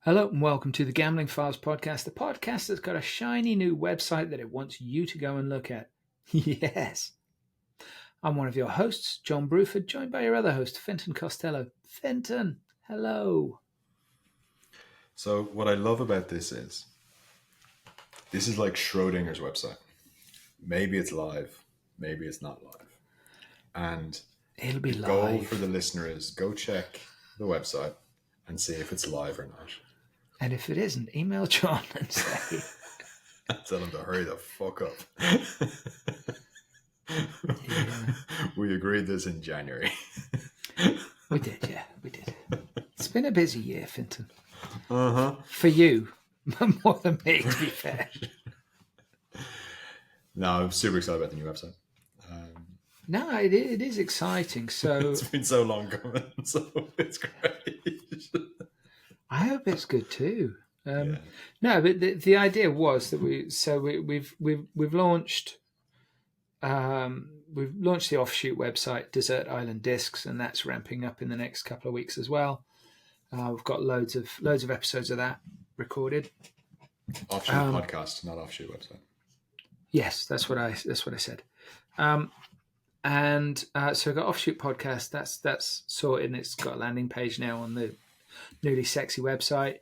Hello and welcome to the Gambling Files podcast, the podcast that's got a shiny new website that it wants you to go and look at. Yes. I'm one of your hosts, John Bruford, joined by your other host, Fintan Costello. Fintan, hello. So what I love about this is like Schrodinger's website. Maybe it's live, maybe it's not live. And It'll be the live. goal for the listener is go check the website and see if it's live or not. And if it isn't, email John and say... Tell him to hurry the fuck up. Yeah. We agreed this in January. We did, yeah, we did. It's been a busy year, Fintan. Uh-huh. For you, more than me, to be fair. No, I'm super excited about the new website. No, it is exciting. So It's been so long coming, so it's great. I hope it's good too. Yeah. No, but the idea was that we've launched the offshoot website Desert Island Discs, and that's ramping up in the next couple of weeks as well. We've got loads of episodes of that recorded. Offshoot podcast, not offshoot website. Yes, that's what I said. So we've got offshoot podcast. That's sorted, and it's got a landing page now on the newly sexy website.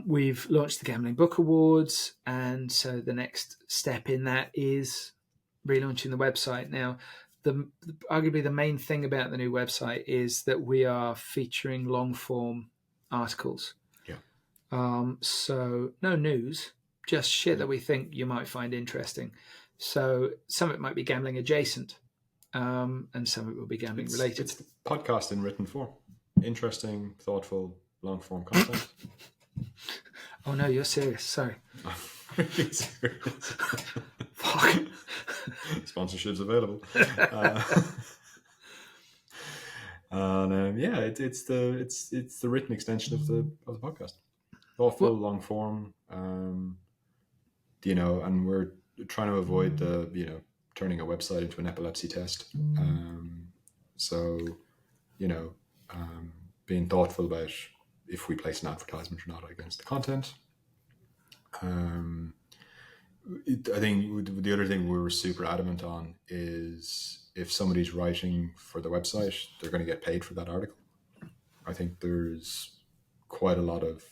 We've launched the Gambling Book Awards, and so the next step in that is relaunching the website. Now, arguably the main thing about the new website is that we are featuring long form articles. Yeah. So no news, just shit that we think you might find interesting. So some of it might be gambling adjacent, and some of it will be gambling related. It's the podcast in written form. Interesting, thoughtful, long form content. Oh no, you're serious. Sorry. Really serious. Fuck. Sponsorships available. Yeah, it's the written extension of the podcast. Thoughtful, long form. And we're trying to avoid the turning a website into an epilepsy test. Being thoughtful about if we place an advertisement or not against the content. I think the other thing we were super adamant on is if somebody's writing for the website, they're going to get paid for that article. I think there's quite a lot of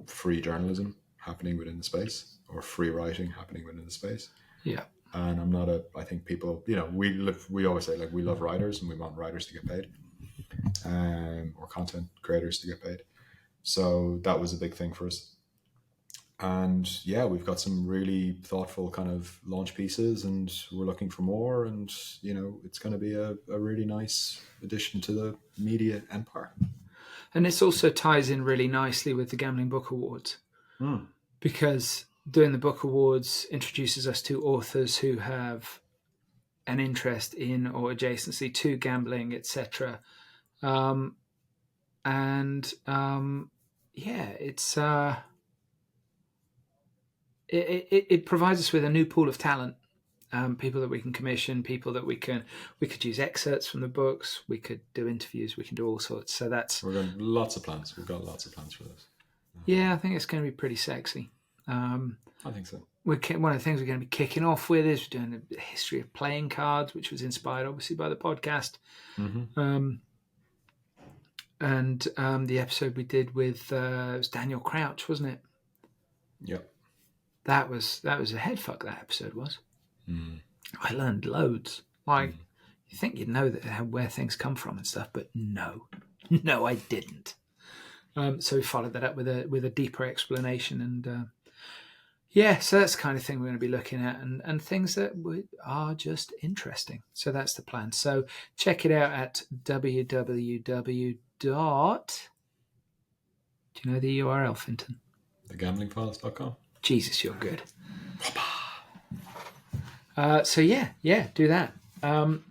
free journalism happening within the space, or free writing happening within the space. Yeah. And I think people, we always say, like, we love writers and we want writers to get paid, or content creators to get paid. So that was a big thing for us. And yeah, we've got some really thoughtful kind of launch pieces, and we're looking for more. And, it's going to be a really nice addition to the media empire. And this also ties in really nicely with the Gambling Book Awards, because doing the Book Awards introduces us to authors who have an interest in or adjacency to gambling, etc. It provides us with a new pool of talent, people that we can commission, people that we could use excerpts from the books, we could do interviews, we can do all sorts. So we've got lots of plans. We've got lots of plans for this. Yeah, I think it's going to be pretty sexy. I think so. One of the things we're going to be kicking off with is doing a history of playing cards, which was inspired obviously by the podcast. Mm-hmm. And the episode we did with it was Daniel Crouch, wasn't it? Yep. That was a head fuck, that episode was. Mm. I learned loads. Like, you think you'd know where things come from and stuff, but no, I didn't. So we followed that up with a deeper explanation, and so that's the kind of thing we're going to be looking at, and things that are just interesting. So that's the plan. So check it out at www. Do you know the URL, Fintan? thegamblingfiles.com. Jesus, you're good. Do that.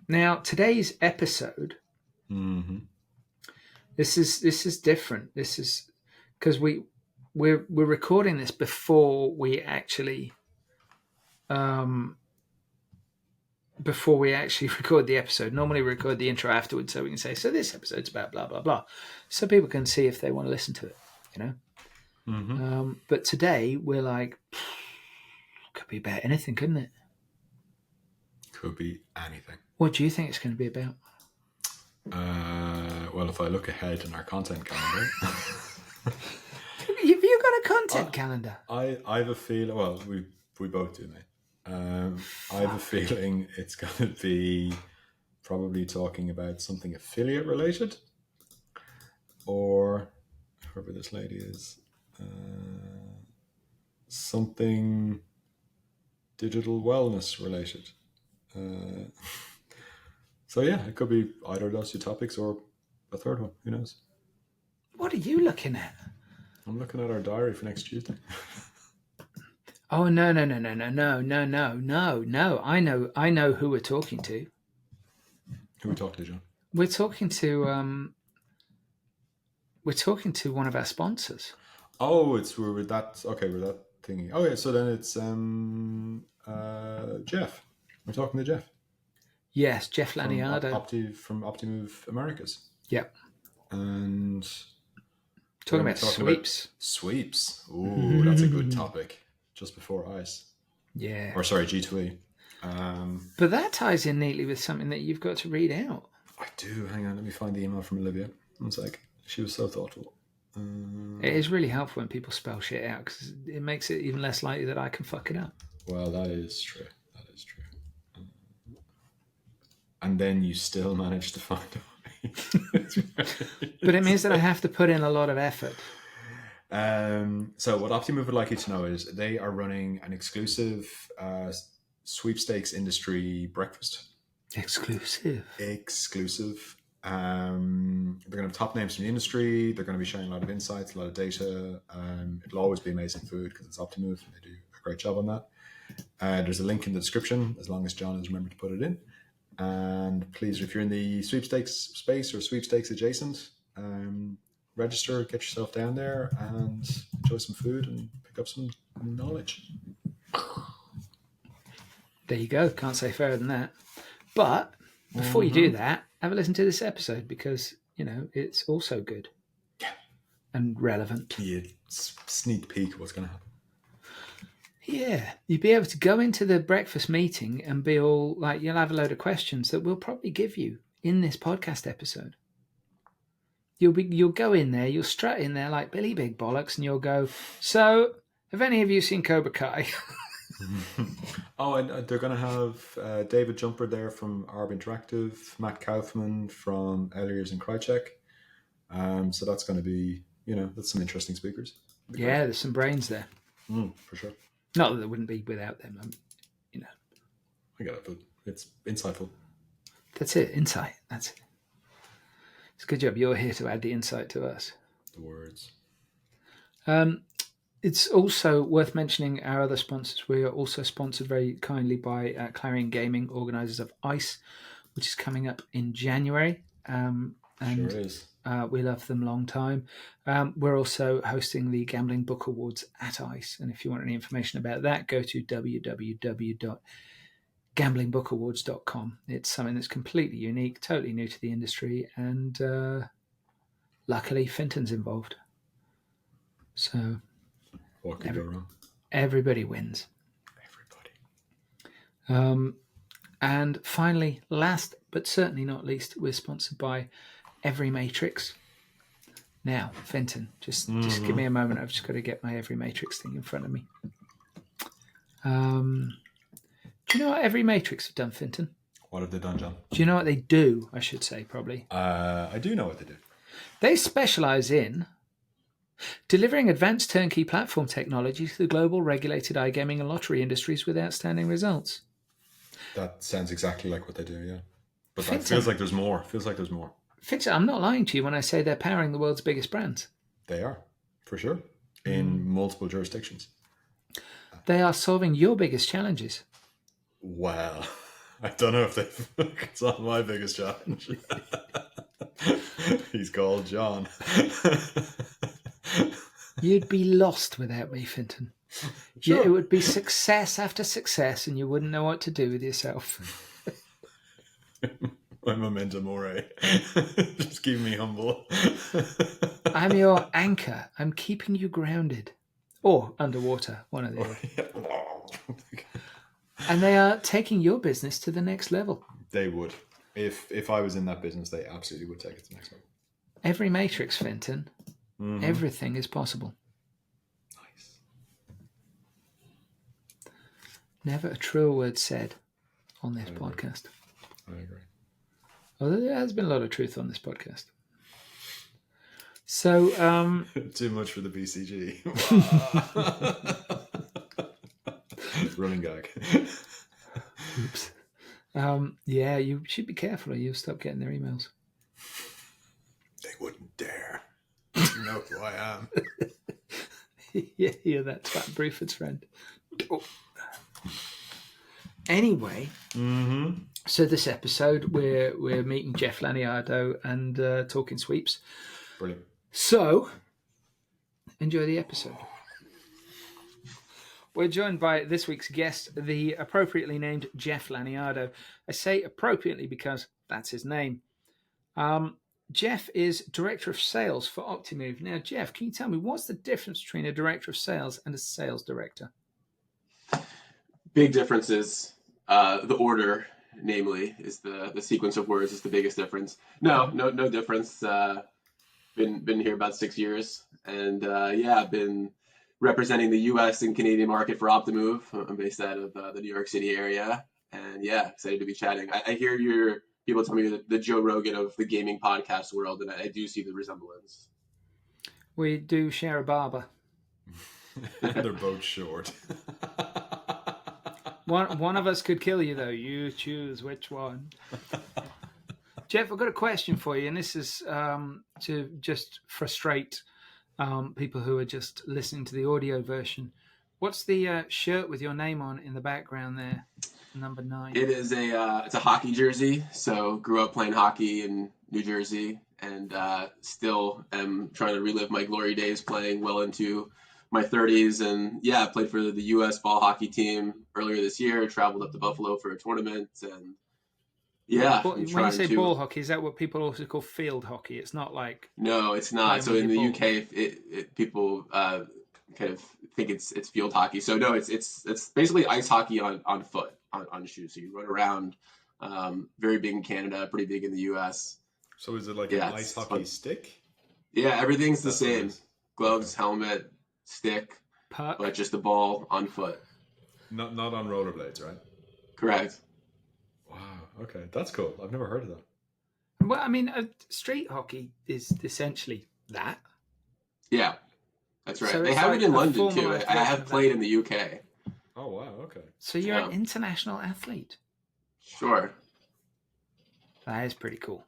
Now today's episode. Mm-hmm. This is different. This is because we're recording this before we actually record the episode. Normally we record the intro afterwards so we can say, so this episode's about blah blah blah, so people can see if they want to listen to it. Mm-hmm. But today we're like, could be about anything, couldn't it? Could be anything. What do you think it's going to be about? Well, if I look ahead in our content calendar, Have you got a content calendar? I have a feeling. Well, we both do, mate. I have a feeling it's going to be probably talking about something affiliate related, or whoever this lady is, something digital wellness related. So yeah, it could be either of those two topics or a third one. Who knows? What are you looking at? I'm looking at our diary for next Tuesday. Oh no. I know who we're talking to. Who are we talking to, John? We're talking to one of our sponsors. Oh, we're that thingy. Oh yeah, so then it's Jeff. We're talking to Jeff. Yes, Jeff from Laniado. from Optimove Americas. Yep. And talking about sweeps. Sweeps. Ooh, that's a good topic. Just before ice. Yeah. Or sorry, G2E. But that ties in neatly with something that you've got to read out. I do. Hang on, let me find the email from Olivia. One sec. She was so thoughtful. It is really helpful when people spell shit out because it makes it even less likely that I can fuck it up. Well, that is true. And then you still manage to find a way. But it means that I have to put in a lot of effort. So what Optimove would like you to know is they are running an exclusive sweepstakes industry breakfast. Exclusive. They're going to have top names from the industry. They're going to be sharing a lot of insights, a lot of data. It'll always be amazing food because it's Optimove. They do a great job on that. There's a link in the description as long as John has remembered to put it in. And please, if you're in the sweepstakes space or sweepstakes adjacent, register, get yourself down there and enjoy some food and pick up some knowledge. There you go. Can't say fairer than that. But before you do that, have a listen to this episode because, it's also good. Yeah. And relevant. Yeah, sneak peek of what's going to happen. Yeah, you'd be able to go into the breakfast meeting and be all like, you'll have a load of questions that we'll probably give you in this podcast episode. You'll go in there, you'll strut in there like Billy Big Bollocks, and you'll go, so, have any of you seen Cobra Kai? Oh, and they're going to have David Jumper there from Arb Interactive, Matt Kaufman from Eliers and Krychek. So that's going to be, that's some interesting speakers. Yeah, there's some brains there. For sure. Not that there wouldn't be without them, I get it, but it's insightful. That's it, insight. That's it. It's a good job. You're here to add the insight to us. The words. It's also worth mentioning our other sponsors. We are also sponsored very kindly by Clarion Gaming, organisers of ICE, which is coming up in January. And sure is. We love them long time. We're also hosting the Gambling Book Awards at ICE. And if you want any information about that, go to www.gamblingbook.awards.com. It's something that's completely unique, totally new to the industry. And luckily, Fintan's involved. So what could go wrong? Everybody wins. And finally, last but certainly not least, we're sponsored by Every Matrix. Now, Fintan, just give me a moment. I've just got to get my Every Matrix thing in front of me. Do you know what Every Matrix have done, Fintan? What have they done, John? Do you know what they do, I should say, probably? I do know what they do. They specialise in delivering advanced turnkey platform technology to the global regulated iGaming and lottery industries with outstanding results. That sounds exactly like what they do, yeah. But Fintan, that feels like there's more. Fintan, I'm not lying to you when I say they're powering the world's biggest brands. They are, for sure, in multiple jurisdictions. They are solving your biggest challenges. Well, I don't know if it's not my biggest challenge. He's called John. You'd be lost without me, Fintan. Sure. It would be success after success, and you wouldn't know what to do with yourself. My memento mori. Just keep me humble. I'm your anchor. I'm keeping you grounded. Or underwater, one or the other. And they are taking your business to the next level. They would. If I was in that business, they absolutely would take it to the next level. Every matrix, Fintan. Mm-hmm. Everything is possible. Nice. Never a truer word said on this podcast. I agree. Well, there has been a lot of truth on this podcast. So, too much for the BCG. Running gag. Oops. Yeah, you should be careful or you'll stop getting their emails. They wouldn't dare. You know who I am. Yeah, you're that twat Bruford's friend. Oh. Anyway, so this episode we're meeting Jeff Laniado and talking sweeps. Brilliant. So, enjoy the episode. We're joined by this week's guest, the appropriately named Jeff Laniado. I say appropriately because that's his name. Jeff is Director of Sales for Optimove. Now, Jeff, can you tell me what's the difference between a Director of Sales and a Sales Director? Big differences. The order, namely, is the sequence of words is the biggest difference. No difference. Been here about 6 years, and I've been representing the U.S. and Canadian market for Optimove. I'm based out of the New York City area, and excited to be chatting. I hear people tell me the Joe Rogan of the gaming podcast world, and I do see the resemblance. We do share a barber. They're both short. One of us could kill you, though. You choose which one. Jeff, I've got a question for you, and this is to just frustrate people who are just listening to the audio version. What's the shirt with your name on in the background there? Number 9. It is it's a hockey jersey. So grew up playing hockey in New Jersey, and still am trying to relive my glory days playing well into my 30s. And I played for the U.S. ball hockey team earlier this year. Traveled up to Buffalo for a tournament, and when you say ball hockey, is that what people also call field hockey? It's not like... No, it's not. So in the UK, people kind of think it's field hockey. So no, it's basically ice hockey on foot, on shoes. So you run around. Very big in Canada, pretty big in the US. So is it like an ice hockey stick? Yeah, everything's the same. Gloves, helmet, stick, puck, but just the ball on foot. Not on rollerblades, right? Correct. Wow. Okay, that's cool. I've never heard of that. Well, I mean, street hockey is essentially that. Yeah, that's right. So they have it in London too. I have played in the UK. Oh wow. Okay. So you're an international athlete. Sure. That is pretty cool.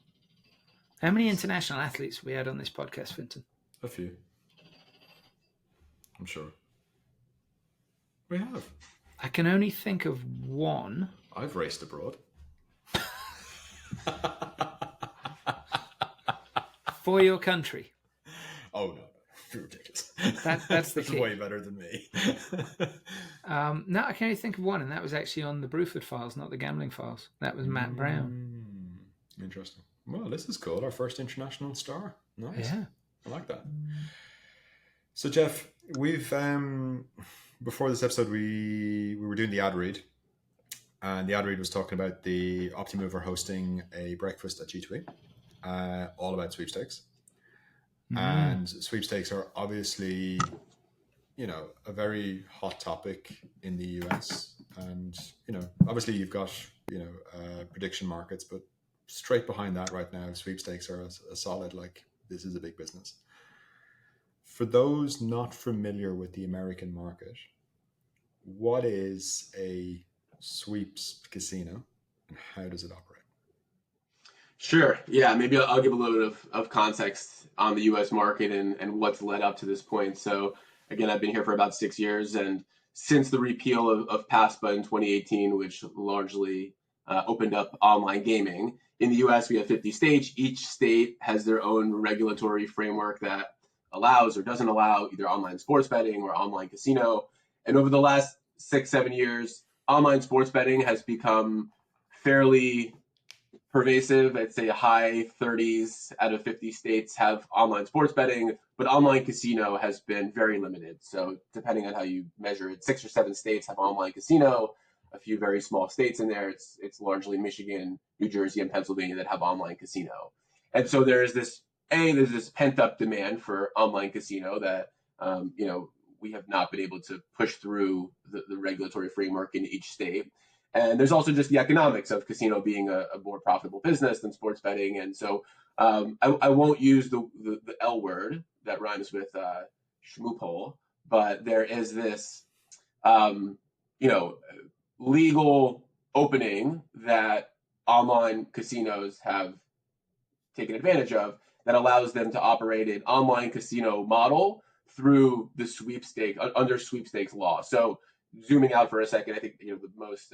How many international athletes have we had on this podcast, Fintan? A few. I'm sure. We have. I can only think of one. I've raced abroad. For your country. Oh no, you're ridiculous. That's the key. Way better than me. No, I can only think of one, and that was actually on the Bruford Files, not the Gambling Files. That was Matt Brown. Interesting. Well, this is cool. Our first international star. Nice. Yeah, I like that. So Jeff, we've before this episode we were doing the ad read. And the ad read was talking about the Optimove are hosting a breakfast at G2E, all about sweepstakes. And sweepstakes are obviously, a very hot topic in the US. And, obviously you've got, prediction markets, but straight behind that right now, sweepstakes are a solid, this is a big business. For those not familiar with the American market, what is a sweeps casino and how does it operate? Sure. Yeah, maybe I'll give a little bit of context on the U.S. market and what's led up to this point. So again, I've been here for about 6 years, and since the repeal of PASPA in 2018, which largely opened up online gaming, in the U.S. we have 50 states. Each state has their own regulatory framework that allows or doesn't allow either online sports betting or online casino. And over the last 6-7 years, online sports betting has become fairly pervasive. I'd say high 30s out of 50 states have online sports betting, but online casino has been very limited. So depending on how you measure it, 6 or 7 states have online casino. A few very small states in there. It's largely Michigan, New Jersey, and Pennsylvania that have online casino. And so there's this pent up demand for online casino that we have not been able to push through the regulatory framework in each state. And there's also just the economics of casino being a more profitable business than sports betting. And so I won't use the L word that rhymes with schmoophole, but there is this, legal opening that online casinos have taken advantage of that allows them to operate an online casino model through the under sweepstakes law. So zooming out for a second, I think the most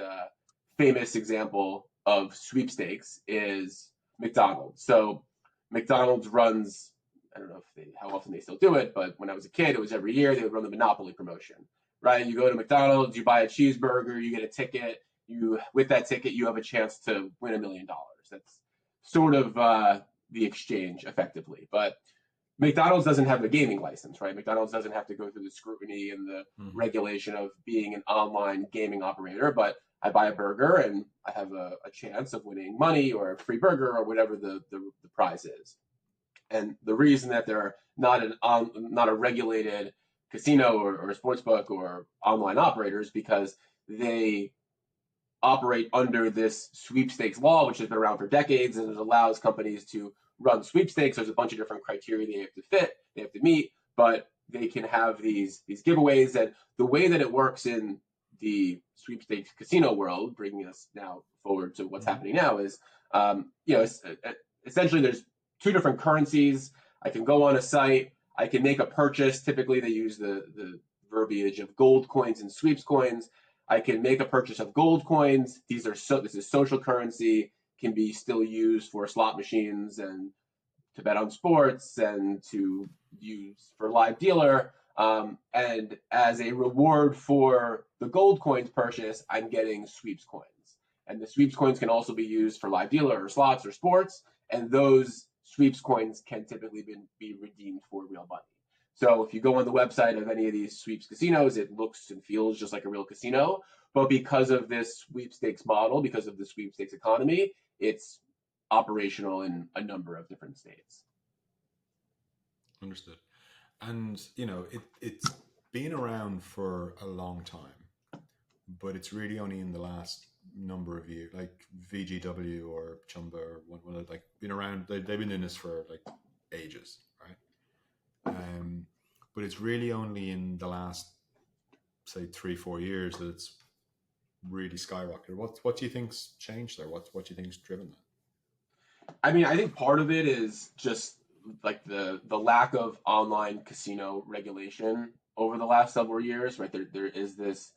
famous example of sweepstakes is McDonald's. So McDonald's runs, I don't know how often they still do it, but when I was a kid, it was every year they would run the Monopoly promotion, right? You go to McDonald's, you buy a cheeseburger, you get a ticket. With that ticket, you have a chance to win $1 million. That's sort of the exchange effectively. But McDonald's doesn't have a gaming license, right? McDonald's doesn't have to go through the scrutiny and the regulation of being an online gaming operator, but I buy a burger and I have a chance of winning money or a free burger or whatever the prize is. And the reason that they're not a regulated casino or sportsbook or online operators because they operate under this sweepstakes law, which has been around for decades, and it allows companies to run sweepstakes. There's a bunch of different criteria they have to meet, but they can have these giveaways. And the way that it works in the sweepstakes casino world, bringing us now forward to what's happening now, is essentially there's 2 different currencies. I can go on a site, I can make a purchase. Typically, they use the verbiage of gold coins and sweeps coins. I can make a purchase of gold coins. This is social currency, can be still used for slot machines and to bet on sports and to use for live dealer. And as a reward for the gold coins purchase, I'm getting sweeps coins. And the sweeps coins can also be used for live dealer or slots or sports. And those sweeps coins can typically be redeemed for real money. So if you go on the website of any of these sweeps casinos, it looks and feels just like a real casino. But because of this sweepstakes model, because of the sweepstakes economy, it's operational in a number of different states. Understood. And, it's been around for a long time, but it's really only in the last number of years, like VGW or Chumba or one like been around. They've been in this for like ages, right? But it's really only in the last, say, 3-4 years that it's really skyrocketed. What do you think's changed there? What do you think's driven that? I mean, I think part of it is just like the lack of online casino regulation over the last several years, right? There is this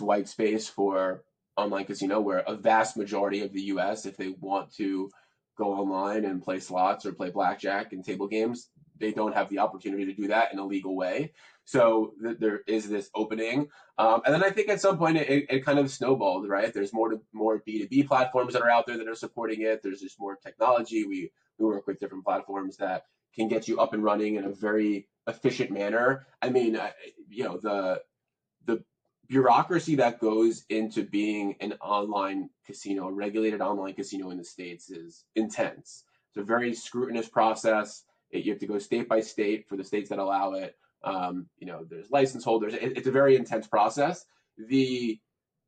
white space for online casino where a vast majority of the US, if they want to go online and play slots or play blackjack and table games, they don't have the opportunity to do that in a legal way. So there is this opening. And then I think at some point it kind of snowballed, right? There's more B2B platforms that are out there that are supporting it. There's just more technology. We work with different platforms that can get you up and running in a very efficient manner. I mean, the bureaucracy that goes into being an online casino, a regulated online casino in the States is intense. It's a very scrutinous process. You have to go state by state for the states that allow it. There's license holders. It's a very intense process. The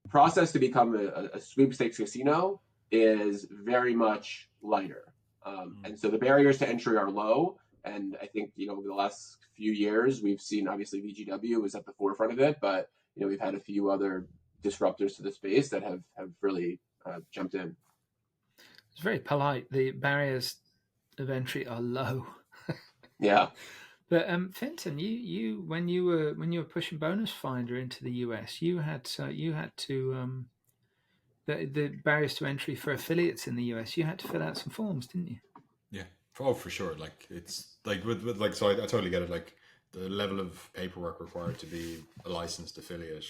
process to become a sweepstakes casino is very much lighter. And so the barriers to entry are low. And I think, over the last few years, we've seen, obviously, VGW was at the forefront of it, but, we've had a few other disruptors to the space that have really jumped in. It's very polite. The barriers of entry are low. Yeah. But Fintan, you when you were pushing Bonus Finder into the US, you had to the barriers to entry for affiliates in the US. You had to fill out some forms, didn't you? Yeah, for sure. Like it's like with like so I totally get it. Like the level of paperwork required to be a licensed affiliate.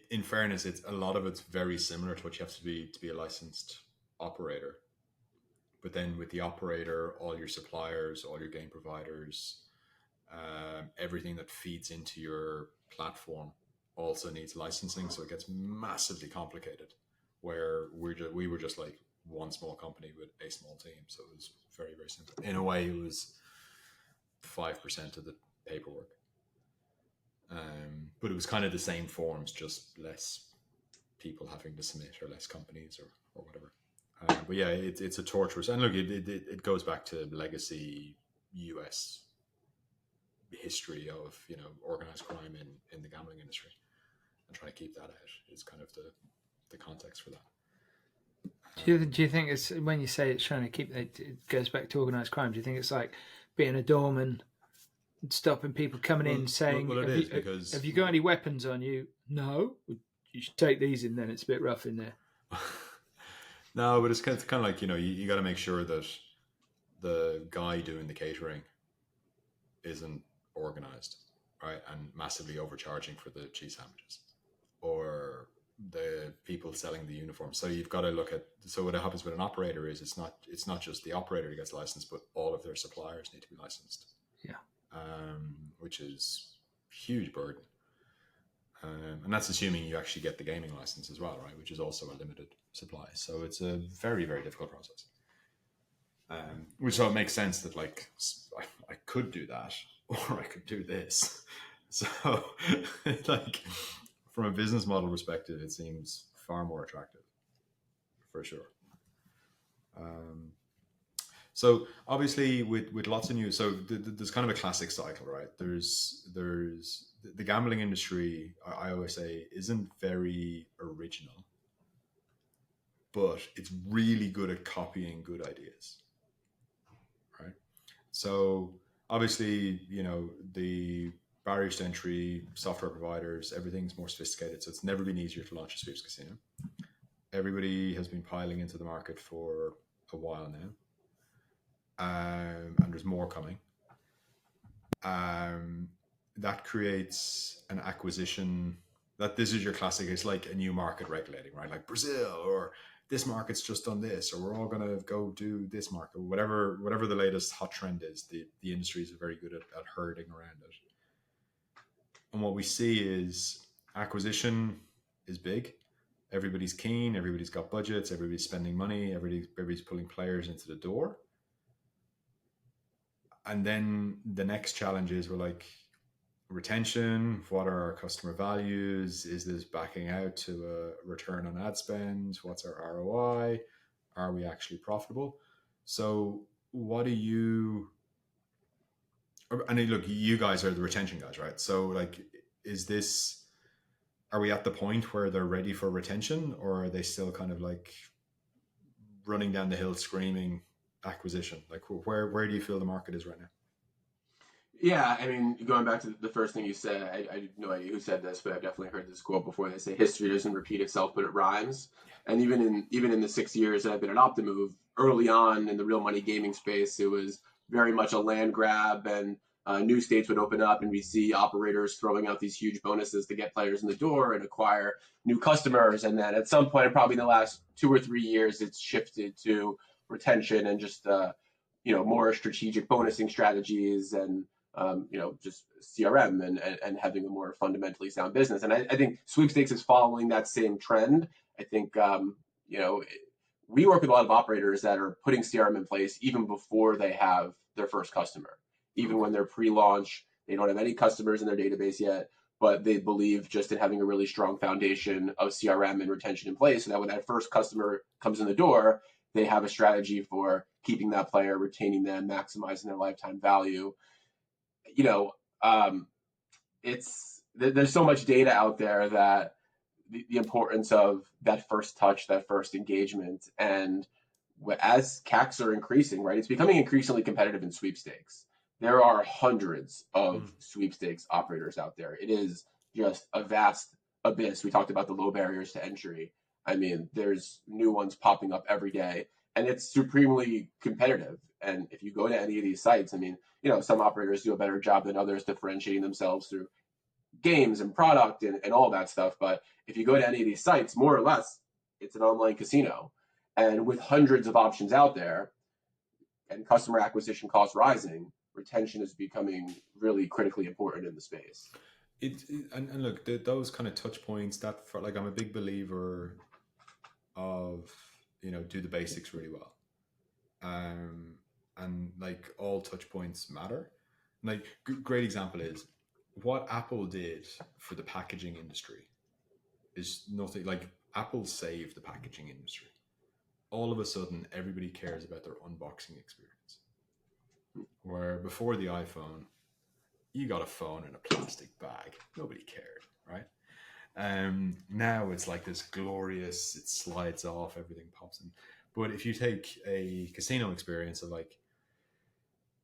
In fairness, it's a lot of it's very similar to what you have to be a licensed operator. But then with the operator, all your suppliers, all your game providers, everything that feeds into your platform also needs licensing. So it gets massively complicated, where we were just like one small company with a small team. So it was very, very simple. In a way, it was 5% of the paperwork. But it was kind of the same forms, just less people having to submit, or less companies, or whatever. But yeah, it's a torturous, and look, it goes back to legacy US history of organized crime in the gambling industry, and trying to keep that out is kind of the context for that. Do you think it's, when you say it's trying to keep it goes back to organized crime? Do you think it's like being a doorman, stopping people coming in saying, well, it is because have you got any weapons on you? No, you should take these in. Then it's a bit rough in there. No, but it's kind of like, you got to make sure that the guy doing the catering isn't organized, right, and massively overcharging for the cheese sandwiches, or the people selling the uniforms. So you've got to look at, so what happens with an operator is it's not just the operator who gets licensed, but all of their suppliers need to be licensed. Yeah. Which is a huge burden. And that's assuming you actually get the gaming license as well, right? Which is also a limited supply. So it's a very, very difficult process. Which so it makes sense that like I could do that, or I could do this. So like from a business model perspective, it seems far more attractive, for sure. So obviously with lots of news, so there's kind of a classic cycle, right? There's the gambling industry, I always say, isn't very original, but it's really good at copying good ideas, right? So obviously, the barriers to entry, software providers, everything's more sophisticated. So it's never been easier to launch a sweeps casino. Everybody has been piling into the market for a while now. And there's more coming. That creates an acquisition, that this is your classic, it's like a new market regulating, right? Like Brazil, or this market's just done this, or we're all going to go do this market, whatever the latest hot trend is. The industries are very good at herding around it. And what we see is acquisition is big. Everybody's keen, everybody's got budgets, everybody's spending money, everybody's pulling players into the door. And then the next challenge is, we're like, retention. What are our customer values? Is this backing out to a return on ad spend? What's our ROI? Are we actually profitable? So what do you, and look, you guys are the retention guys, right? So like, are we at the point where they're ready for retention, or are they still kind of like running down the hill screaming acquisition? Like, where do you feel the market is right now? Yeah, I mean, going back to the first thing you said, I have no idea who said this, but I've definitely heard this quote before. They say history doesn't repeat itself, but it rhymes. Yeah. And even in the 6 years that I've been at Optimove, early on in the real money gaming space, it was very much a land grab, and new states would open up, and we see operators throwing out these huge bonuses to get players in the door and acquire new customers. And then at some point, probably in the last 2 or 3 years, it's shifted to retention and just more strategic bonusing strategies, and just CRM and having a more fundamentally sound business. And I think Sweepstakes is following that same trend. I think, we work with a lot of operators that are putting CRM in place even before they have their first customer. Even when they're pre-launch, they don't have any customers in their database yet, but they believe just in having a really strong foundation of CRM and retention in place, so that when that first customer comes in the door, they have a strategy for keeping that player, retaining them, maximizing their lifetime value. There's so much data out there that the importance of that first touch, that first engagement, and as CACs are increasing, right, it's becoming increasingly competitive in sweepstakes. There are hundreds of sweepstakes operators out there. It is just a vast abyss. We talked about the low barriers to entry. I mean, there's new ones popping up every day, and it's supremely competitive. And if you go to any of these sites, I mean, some operators do a better job than others differentiating themselves through games and product and all that stuff. But if you go to any of these sites, more or less, it's an online casino. And with hundreds of options out there and customer acquisition costs rising, retention is becoming really critically important in the space. And look, those kind of touch points, that for, like, I'm a big believer of, do the basics really well. And like, all touch points matter. Like, great example is what Apple did for the packaging industry is nothing. Like, Apple saved the packaging industry. All of a sudden, everybody cares about their unboxing experience. Where before the iPhone, you got a phone in a plastic bag. Nobody cared, right? Now it's like this glorious, it slides off, everything pops in. But if you take a casino experience of like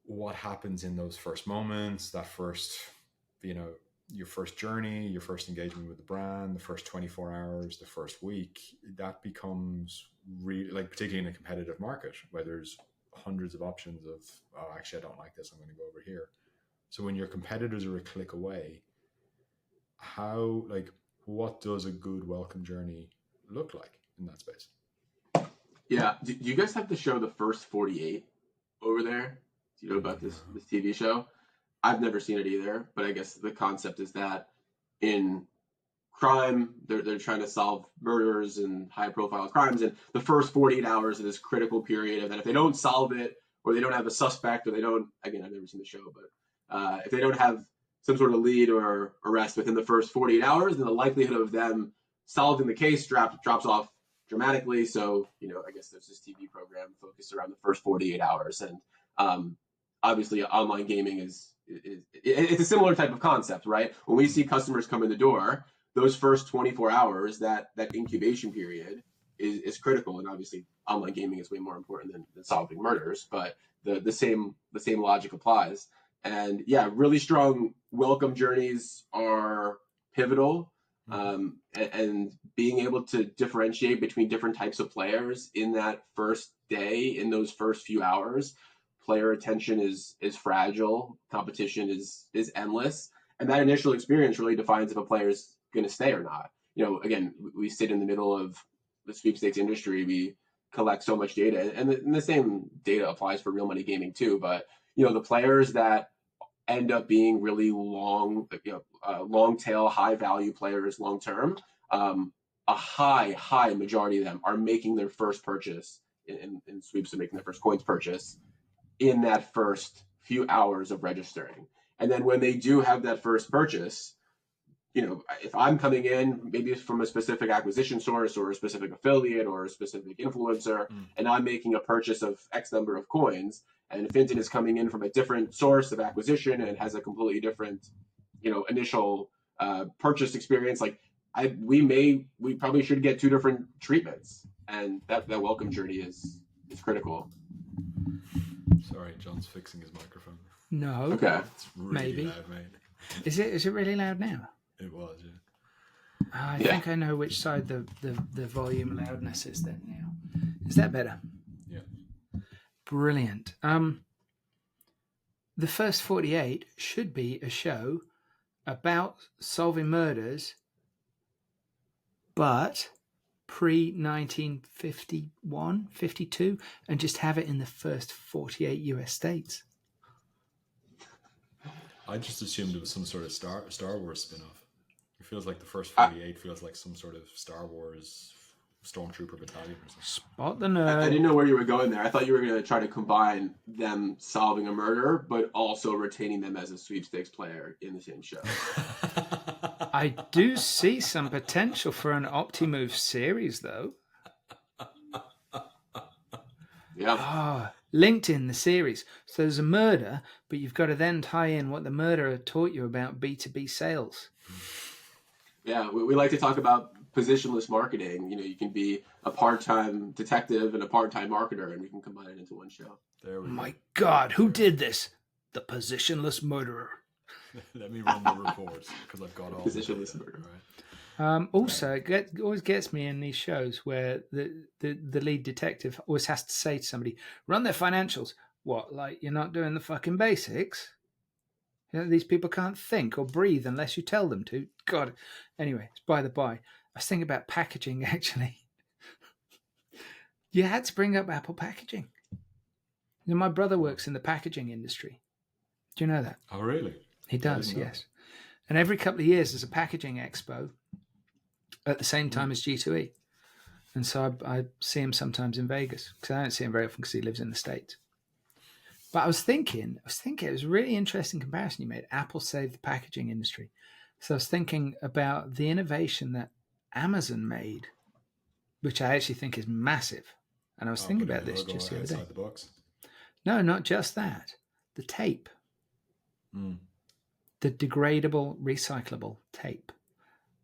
what happens in those first moments, that first, your first journey, your first engagement with the brand, the first 24 hours, the first week, that becomes really, like, particularly in a competitive market where there's hundreds of options of, oh, actually, I don't like this, I'm going to go over here. So when your competitors are a click away, what does a good welcome journey look like in that space? Yeah. Do you guys have the show The First 48 over there? Do you know about this TV show? I've never seen it either, but I guess the concept is that in crime, they're trying to solve murders and high-profile crimes, and the first 48 hours of this critical period, and then if they don't solve it, or they don't have a suspect, or they don't, again, I've never seen the show, but if they don't have some sort of lead or arrest within the first 48 hours, then the likelihood of them solving the case drops off dramatically. So, I guess there's this TV program focused around the first 48 hours. And obviously online gaming it's a similar type of concept, right? When we see customers come in the door, those first 24 hours, that incubation period is critical. And obviously online gaming is way more important than solving murders, but the same logic applies. And yeah, really strong welcome journeys are pivotal. And being able to differentiate between different types of players in that first day, in those first few hours, player attention is fragile, competition is endless, and that initial experience really defines if a player is going to stay or not. Again, we sit in the middle of the sweepstakes industry. We collect so much data, and the same data applies for real money gaming too. But the players that end up being really long tail, high value players long term, a high majority of them are making their first purchase in sweeps, and making their first coins purchase in that first few hours of registering. And then when they do have that first purchase, if I'm coming in maybe from a specific acquisition source or a specific affiliate or a specific influencer, and I'm making a purchase of X number of coins, and Fintan is coming in from a different source of acquisition and has a completely different, initial purchase experience, like we probably should get two different treatments, and that welcome journey is critical. Sorry, John's fixing his microphone. No. Okay. It's really loud, mate. Is it really loud now? It was, yeah. I think I know which side the volume loudness is then now. Is that better? Yeah. Brilliant. The First 48 should be a show about solving murders, but pre-1951, 52, and just have it in the first 48 US states. I just assumed it was some sort of Star Wars spin-off. It feels like the first 48 feels like some sort of Star Wars Stormtrooper battalion or something. Spot the nerd. I didn't know where you were going there. I thought you were going to try to combine them solving a murder, but also retaining them as a sweepstakes player in the same show. I do see some potential for an Optimove series, though. Yeah. LinkedIn, the series. So there's a murder, but you've got to then tie in what the murderer taught you about B2B sales. Yeah, we like to talk about positionless marketing. You can be a part-time detective and a part-time marketer, and we can combine it into one show. There we go. My God, who did this? The positionless murderer. Let me run the reports because I've got all Positionless murderer. Right. Also, it always gets me in these shows where the lead detective always has to say to somebody, run their financials. What, like you're not doing the fucking basics? These people can't think or breathe unless you tell them to. God. Anyway, it's by the by. I was thinking about packaging, actually. You had to bring up Apple packaging. You know, my brother works in the packaging industry. Do you know that? Oh, really? He does, yes. And every couple of years there's a packaging expo at the same time as G2E. And so I see him sometimes in Vegas because I don't see him very often because he lives in the States. But I was thinking it was a really interesting comparison you made. Apple saved the packaging industry. So I was thinking about the innovation that Amazon made, which I actually think is massive. And I was thinking about this just the other day. The box. No, not just that. The tape. The degradable, recyclable tape.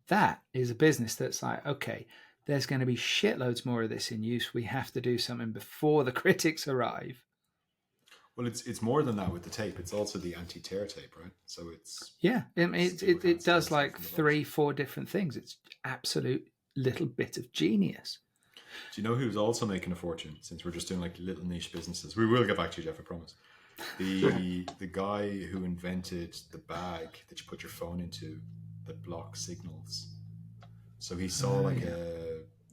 That is a business that's like, okay, there's going to be shitloads more of this in use. We have to do something before the critics arrive. Well, it's more than that with the tape. It's also the anti-tear tape, right? So it's... Yeah, it does like 3-4 different things. It's absolute little bit of genius. Do you know who's also making a fortune, since we're just doing like little niche businesses? We will get back to you, Jeff, I promise. The guy who invented the bag that you put your phone into that blocks signals. So he saw a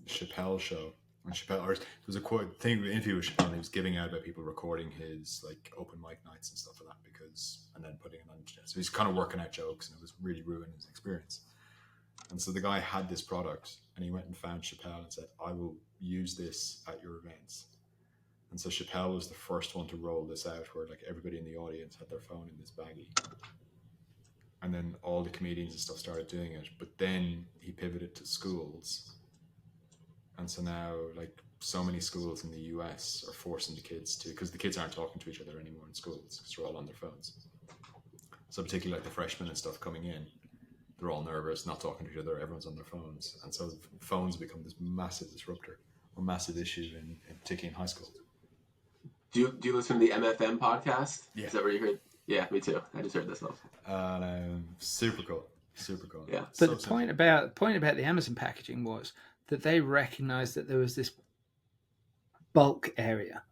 Chappelle show. And Chappelle, or there was a quote thing, interview with Chappelle, and he was giving out about people recording his like open mic nights and stuff like that and then putting it on the internet. So he's kind of working out jokes, and it was really ruining his experience. And so the guy had this product, and he went and found Chappelle and said, "I will use this at your events." And so Chappelle was the first one to roll this out, where like everybody in the audience had their phone in this baggie. And then all the comedians and stuff started doing it. But then he pivoted to schools. And so now, like, so many schools in the US are forcing the kids to, because the kids aren't talking to each other anymore in schools, because they're all on their phones. So particularly like the freshmen and stuff coming in, they're all nervous, not talking to each other, everyone's on their phones. And so phones become this massive disruptor or massive issue, in particularly in high school. Do you listen to the MFM podcast? Yeah. Is that where you heard? Yeah, me too. I just heard this one. Super cool. Super cool. Yeah. But the point about the Amazon packaging was that they recognized that there was this bulk area,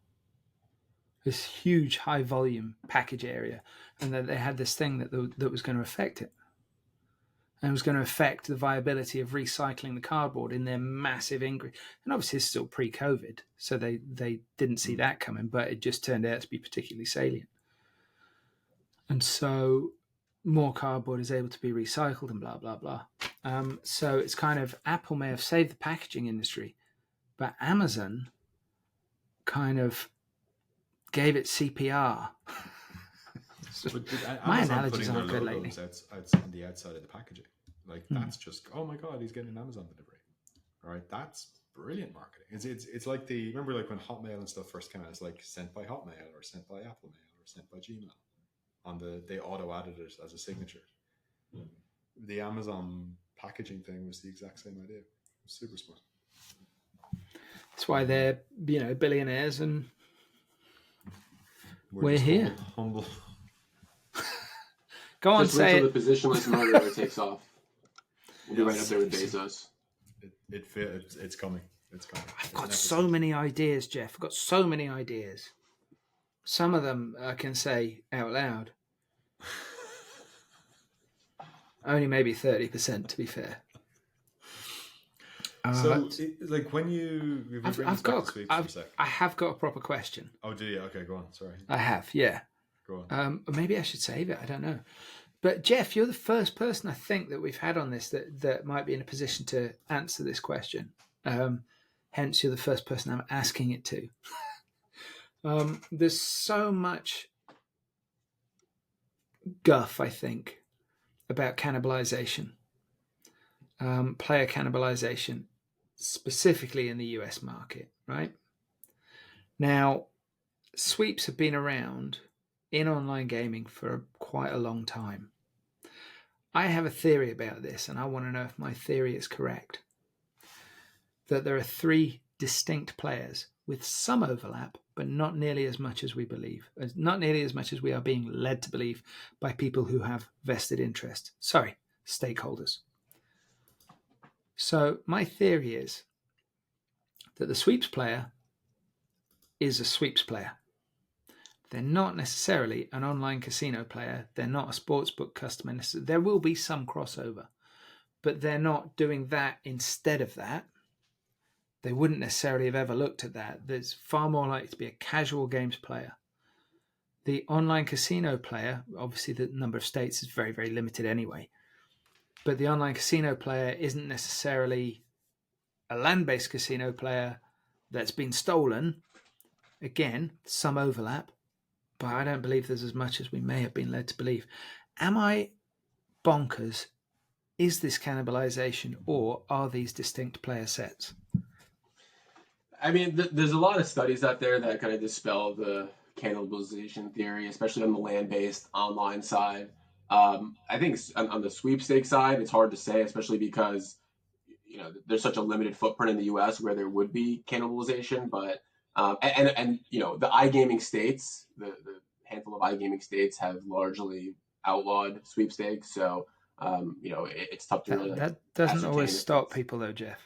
this huge high volume package area, and that they had this thing that was going to affect it. And it was going to affect the viability of recycling the cardboard in their massive increase. And obviously it's still pre-COVID, so they didn't see that coming, but it just turned out to be particularly salient. And so more cardboard is able to be recycled and blah, blah, blah. So it's kind of, Apple may have saved the packaging industry, but Amazon kind of gave it CPR. My analogies aren't good lately. On the outside of the packaging. Like, that's just, oh my God, he's getting an Amazon delivery. All right, that's brilliant marketing. It's like remember like when Hotmail and stuff first came out, it's like sent by Hotmail or sent by Apple Mail or sent by Gmail. They auto-added it as a signature. The Amazon packaging thing was the exact same idea. It was super smart. That's why they're, billionaires, and we're here. Humble. Go on, just say wait it. till the positionless motor takes off. We'll be right up there with Bezos. It's coming. It's coming. I've got so many ideas, Jeff. I've got so many ideas. Some of them I can say out loud. Only maybe 30%, to be fair. So, like when I have got a proper question. Oh, do you? Okay, go on. Sorry. I have, yeah. Go on. Or maybe I should save it. I don't know. But Jeff, you're the first person I think that we've had on this that might be in a position to answer this question. Hence, you're the first person I'm asking it to. There's so much guff, I think, about cannibalization, player cannibalization, specifically in the US market, right? Now, sweeps have been around in online gaming for quite a long time. I have a theory about this, and I want to know if my theory is correct. That there are 3 distinct players with some overlap, but not nearly as much as we believe. Not nearly as much as we are being led to believe by people who have vested interest. Sorry, stakeholders. So my theory is that the sweeps player is a sweeps player. They're not necessarily an online casino player. They're not a sportsbook customer. There will be some crossover, but they're not doing that instead of that. they wouldn't necessarily have ever looked at that. There's far more likely to be a casual games player. The online casino player, obviously the number of states is very, very limited anyway, but the online casino player isn't necessarily a land-based casino player that's been stolen. Again, some overlap, but I don't believe there's as much as we may have been led to believe. Am I bonkers? Is this cannibalization, or are these distinct player sets? I mean, there's a lot of studies out there that kind of dispel the cannibalization theory, especially on the land-based online side. I think on the sweepstakes side, it's hard to say, especially because there's such a limited footprint in the U.S. where there would be cannibalization. But and the iGaming states, the handful of iGaming states have largely outlawed sweepstakes, so it's tough to really that doesn't ascertain always if stop it's- people though, Jeff.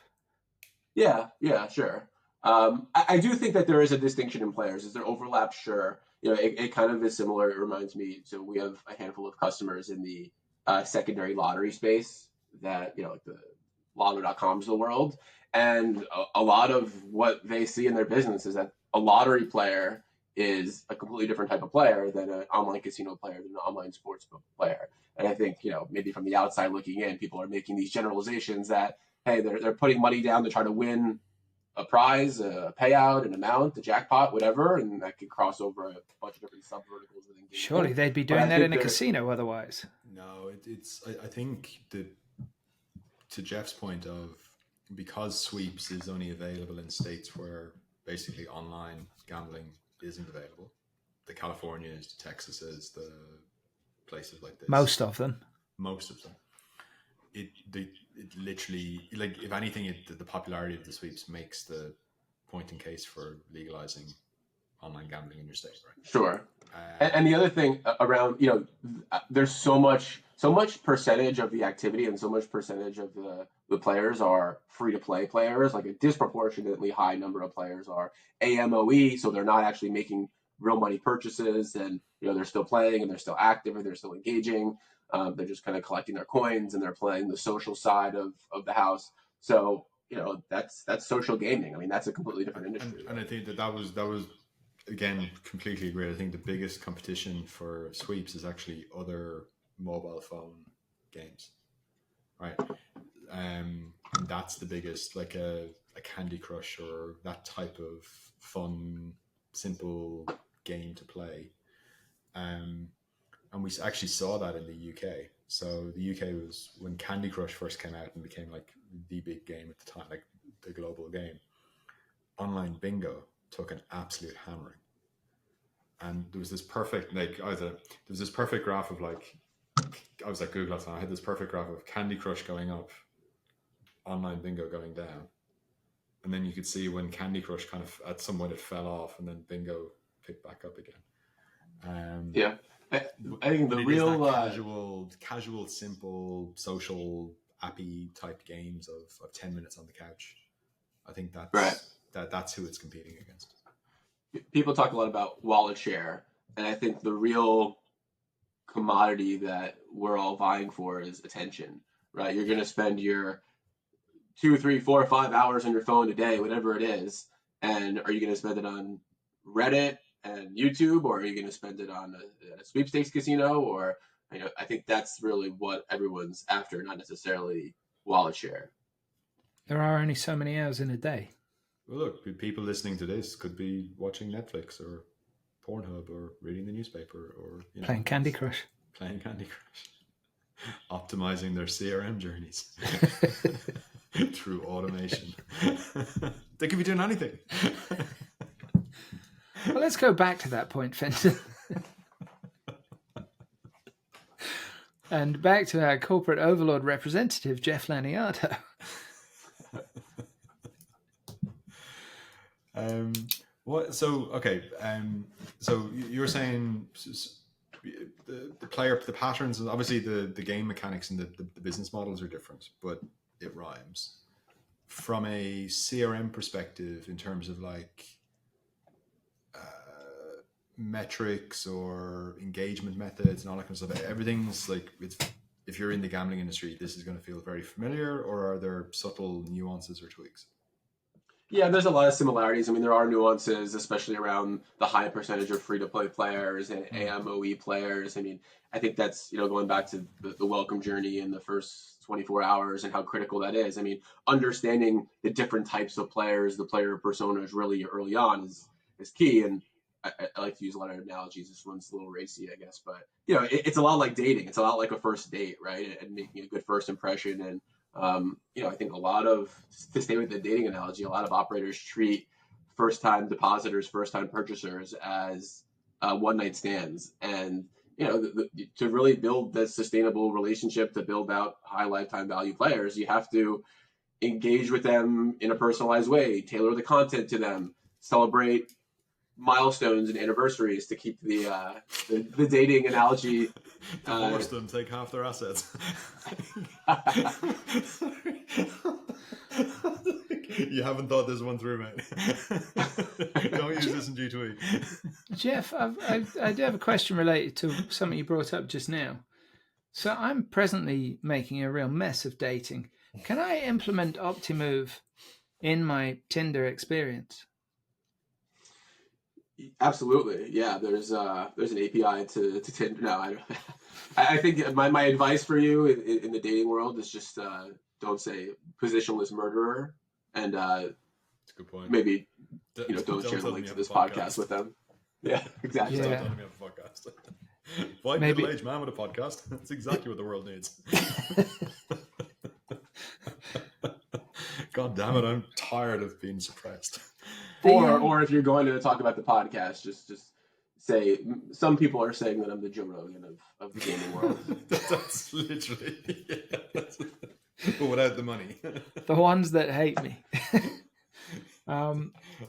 Yeah, sure. I do think that there is a distinction in players. Is there overlap? Sure. It kind of is similar. It reminds me. So we have a handful of customers in the secondary lottery space that, like the lotto.coms of the world. And a lot of what they see in their business is that a lottery player is a completely different type of player than an online casino player, than an online sportsbook player. And I think, maybe from the outside looking in, people are making these generalizations that, hey, they're putting money down to try to win a prize, a payout, an amount, a jackpot, whatever, and that could cross over a bunch of different sub verticals within gaming. Surely they'd be doing that in a casino otherwise. No, I think to Jeff's point of, because sweeps is only available in states where basically online gambling isn't available, the Californias, the Texases, the places like this. Most of them. It literally, like, if anything, the popularity of the sweeps makes the point in case for legalizing online gambling in your state, right? Sure. And the other thing around, there's so much percentage of the activity and so much percentage of the players are free to play players. Like a disproportionately high number of players are AMOE, so they're not actually making real money purchases, and they're still playing and they're still active and they're still engaging. They're just kind of collecting their coins and they're playing the social side of the house. So that's social gaming. I mean, that's a completely different industry. And I think that was again, completely agree. I think the biggest competition for sweeps is actually other mobile phone games, right? And that's the biggest, like a Candy Crush or that type of fun, simple game to play. And we actually saw that in the UK. So the UK was, when Candy Crush first came out and became like the big game at the time, like the global game, online bingo took an absolute hammering. And there was this perfect, there was this perfect graph of I was at Google last night, I had this perfect graph of Candy Crush going up, online bingo going down. And then you could see when Candy Crush kind of, at some point it fell off, and then bingo picked back up again. Yeah. I think the real casual, simple, social, appy type games of 10 minutes on the couch. I think that's right. That's who it's competing against. People talk a lot about wallet share, and I think the real commodity that we're all vying for is attention, right? You're going to spend your 2, 3, 4, 5 hours on your phone a day, whatever it is, and are you going to spend it on Reddit and YouTube, or are you going to spend it on a sweepstakes casino? Or I think that's really what everyone's after, not necessarily wallet share. There are only so many hours in a day. Well, look, people listening to this could be watching Netflix or Pornhub or reading the newspaper or playing Candy Crush, optimizing their CRM journeys through automation. They could be doing anything. Well, let's go back to that point, Fintan. And back to our corporate overlord representative, Jeff Laniado. So you're saying the patterns, and obviously the game mechanics and the business models are different, but it rhymes. From a CRM perspective, in terms of metrics or engagement methods and all that kind of stuff, everything's if you're in the gambling industry, this is going to feel very familiar, or are there subtle nuances or tweaks? Yeah, there's a lot of similarities. I mean, there are nuances, especially around the high percentage of free-to-play players and AMOE players. I mean, I think that's, going back to the welcome journey in the first 24 hours and how critical that is. I mean, understanding the different types of players, the player personas really early on is key. And I like to use a lot of analogies. This one's a little racy, I guess, but it's a lot like dating. It's a lot like a first date, right? And making a good first impression. And I think to stay with the dating analogy, a lot of operators treat first-time depositors, first-time purchasers as one-night stands. And, to really build this sustainable relationship, to build out high lifetime value players, you have to engage with them in a personalized way, tailor the content to them, celebrate milestones and anniversaries, to keep the dating analogy. Divorce them, take half their assets. You haven't thought this one through, mate. Don't use this in G2E. Jeff, I do have a question related to something you brought up just now. So I'm presently making a real mess of dating. Can I implement Optimove in my Tinder experience? Absolutely, yeah. There's an API to Tinder. No, I think my advice for you in the dating world is just don't say positionless murderer, and That's a good point. maybe don't share the link to this podcast with them. Yeah, exactly. Don't tell me I have a podcast. White middle-aged man with a podcast. That's exactly what the world needs. God damn it! I'm tired of being suppressed. Or if you're going to talk about the podcast, just say some people are saying that I'm the Joe Rogan of the gaming world. That's literally, but without the money. The ones that hate me. All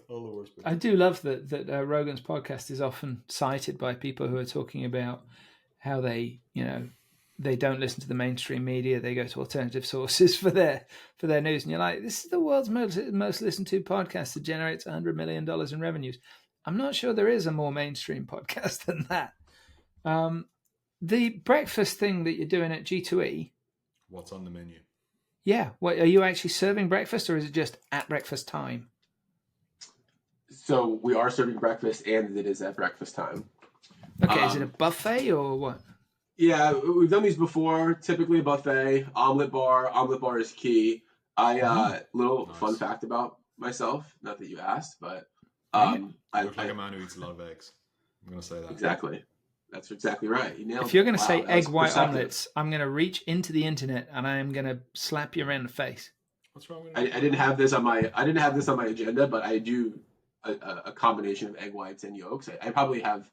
the worst people. I do love that Rogan's podcast is often cited by people who are talking about how they don't listen to the mainstream media. They go to alternative sources for their news. And you're like, this is the world's most listened to podcast that generates $100 million in revenues. I'm not sure there is a more mainstream podcast than that. The breakfast thing that you're doing at G2E. What's on the menu? Yeah. What, are you actually serving breakfast, or is it just at breakfast time? So we are serving breakfast, and it is at breakfast time. Okay, is it a buffet or what? Yeah, we've done these before. Typically a buffet, omelet bar. Omelet bar is key. Little Nice. fun fact about myself, not that you asked, but You look like a man who eats a lot of eggs. I'm going to say that. Exactly. That's exactly right. You nailed If you're going it. to say Wow, that was egg white perceptive. omelets, I'm going to reach into the internet and I am going to slap you around the face. What's wrong with I didn't have this on my agenda, but I do a combination of egg whites and yolks. I probably have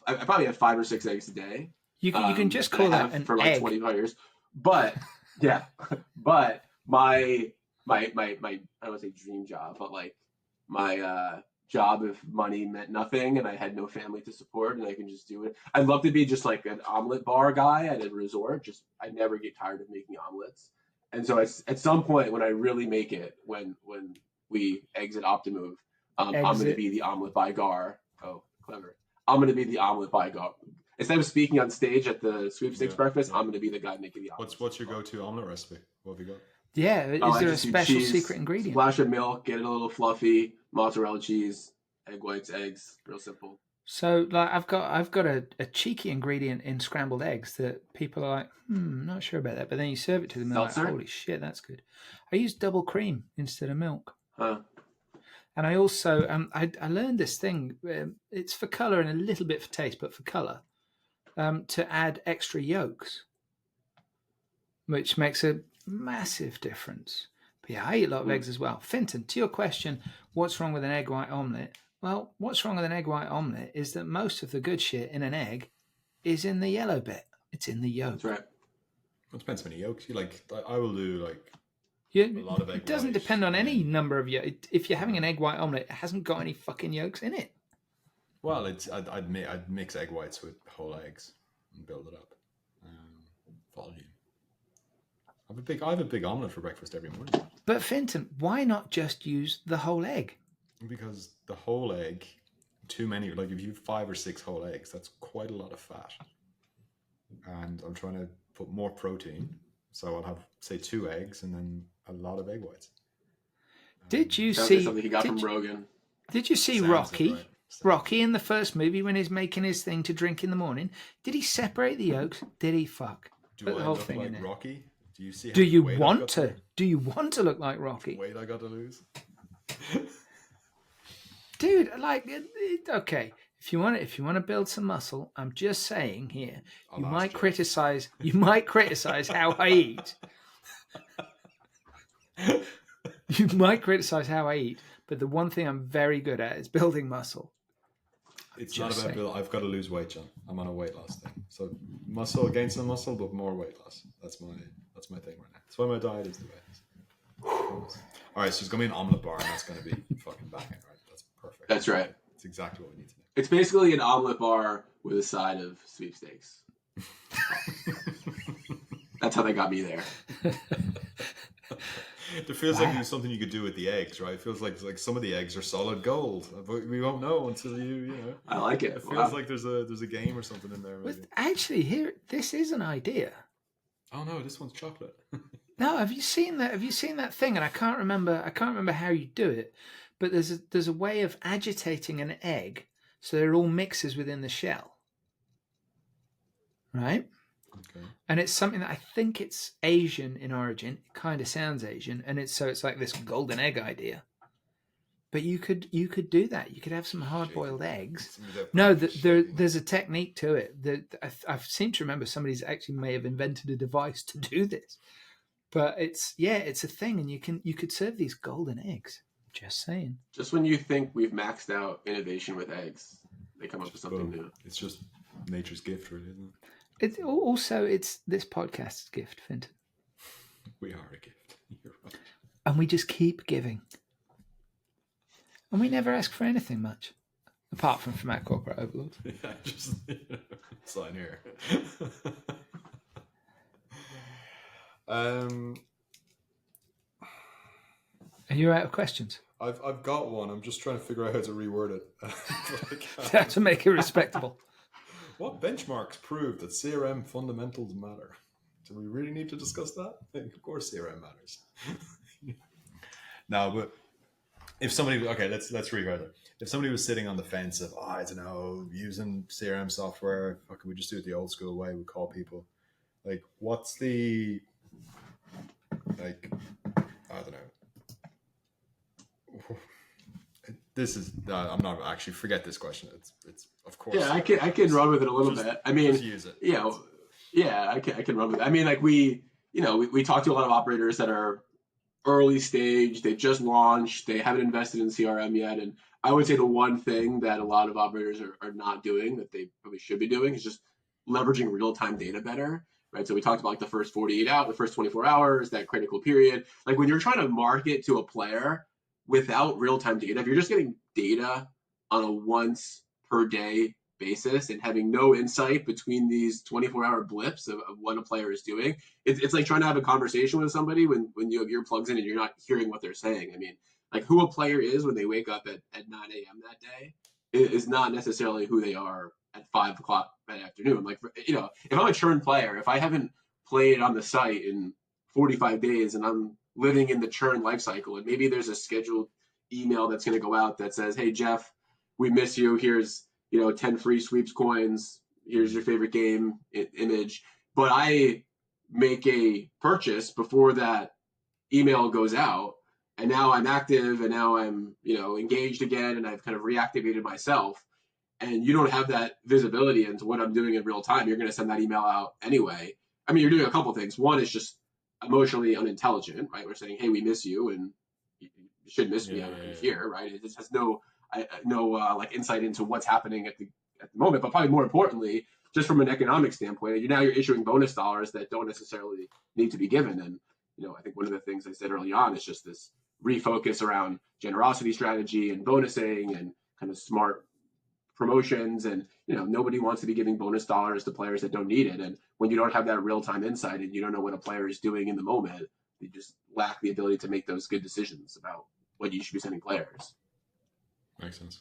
5 or 6 eggs a day. You can just call that an for like egg. 25 years. But yeah, but my I don't want to say dream job, but like my job if money meant nothing and I had no family to support and I can just do it. I'd love to be just like an omelet bar guy at a resort. Just I never get tired of making omelets. And so at some point when I really make it, when we exit Optimove, I'm going to be the omelet by Gar. Oh, clever. I'm going to be the omelet by Gar. Instead of speaking on stage at the Sweepstakes breakfast, I'm going to be the guy making the omelet. What's your go-to omelet recipe? What have you got? Yeah, is there a special secret ingredient? Splash of milk, get it a little fluffy, mozzarella cheese, egg whites, eggs, real simple. So like I've got a cheeky ingredient in scrambled eggs that people are like, not sure about that. But then you serve it to them and they're like, holy shit, that's good. I use double cream instead of milk. Huh. And I also I learned this thing. It's for color and a little bit for taste, but for color, to add extra yolks, which makes a massive difference. But yeah, I eat a lot of eggs as well. Fintan, to your question, what's wrong with an egg white omelette? Well, what's wrong with an egg white omelette is that most of the good shit in an egg is in the yellow bit. It's in the yolk. That's right. It depends how many yolks you like. I will do like a lot of egg. It doesn't depend on any number of yolks. If you're having an egg white omelette, it hasn't got any fucking yolks in it. Well, I'd mix egg whites with whole eggs and build it up. Volume. I have a big omelette for breakfast every morning. But Fintan, why not just use the whole egg? Because the whole egg, too many. Like if you have 5 or 6 whole eggs, that's quite a lot of fat. And I'm trying to put more protein, so I'll have say 2 eggs and then a lot of egg whites. Did you Sounds see like something he got from Rogan. Did you see Sounds Rocky? right. Rocky in the first movie when he's making his thing to drink in the morning. Did he separate the yolks? Did he fuck? Do Put I the whole look thing in like there. Rocky? Do you see? Do you weight I've want got to? Do you want to look like Rocky? Weight I got to lose. Dude, like, okay, if you want to build some muscle, I'm just saying here, I'll you ask might Jeff. criticize how I eat. You might criticize how I eat, but the one thing I'm very good at is building muscle. It's not about build. I've got to lose weight, John. I'm on a weight loss thing. So gain some muscle, but more weight loss. That's my thing right now. That's why my diet is the way it is. All right, so it's gonna be an omelet bar, and that's gonna be fucking banging, right? That's perfect. That's right. It's exactly what we need to do. It's basically an omelet bar with a side of sweepstakes. That's how they got me there. It feels like there's something you could do with the eggs, right? It feels like some of the eggs are solid gold, but we won't know until you know. I like it. It feels like there's a game or something in there. Maybe. Actually, this is an idea. Oh no, this one's chocolate. No, have you seen that? Have you seen that thing? And I can't remember how you do it, but there's a way of agitating an egg so they're all mixes within the shell, right? Okay. And it's something that I think it's Asian in origin. It kind of sounds Asian, and it's like this golden egg idea. But you could do that. You could have some hard-boiled eggs. No, there's a technique to it. I seem to remember somebody's actually may have invented a device to do this. But it's a thing, and you could serve these golden eggs. Just saying. Just when you think we've maxed out innovation with eggs, they come up with something new. It's just nature's gift, really, isn't it? It's this podcast's gift, Fintan. We are a gift. You're right. And we just keep giving. And we never ask for anything much. Apart from our corporate overlords. Yeah, just sign here. Are you out of questions? I've got one. I'm just trying to figure out how to reword it. How to make it respectable. What benchmarks prove that CRM fundamentals matter? Do we really need to discuss that? I think, of course, CRM matters. No, but if somebody, let's rewrite it. If somebody was sitting on the fence of, I don't know, using CRM software, how can we just do it the old school way? We call people. Like, what's the, like, I don't know. This is, I'm not actually, forget this question. It's of course. Yeah, I can run with it a little bit. I mean, just use it. I can run with it. I mean, like we talk to a lot of operators that are early stage. They just launched. They haven't invested in CRM yet. And I would say the one thing that a lot of operators are not doing that they probably should be doing is just leveraging real-time data better, right? So we talked about like the first 48 hours, the first 24 hours, that critical period. Like when you're trying to market to a player without real-time data, if you're just getting data on a once per day basis and having no insight between these 24-hour blips of what a player is doing, it's like trying to have a conversation with somebody when you have earplugs in and you're not hearing what they're saying. I mean, like who a player is when they wake up at 9 a.m. that day is not necessarily who they are at 5 o'clock that afternoon. Like, if I'm a churn player, if I haven't played on the site in 45 days and I'm living in the churn life cycle, and maybe there's a scheduled email that's going to go out that says, hey, Jeff, we miss you. Here's 10 free sweeps coins. Here's your favorite game image. But I make a purchase before that email goes out, and now I'm active, and now I'm engaged again, and I've kind of reactivated myself. And you don't have that visibility into what I'm doing in real time. You're going to send that email out anyway. I mean, you're doing a couple things. One is just emotionally unintelligent, right? We're saying, hey, we miss you, and you shouldn't miss me. I'm here, right? It just has no like insight into what's happening at the moment. But probably more importantly, just from an economic standpoint, you're issuing bonus dollars that don't necessarily need to be given. And I think one of the things I said early on is just this refocus around generosity strategy and bonusing and kind of smart promotions. And nobody wants to be giving bonus dollars to players that don't need it. And when you don't have that real-time insight and you don't know what a player is doing in the moment, you just lack the ability to make those good decisions about what you should be sending players. Makes sense.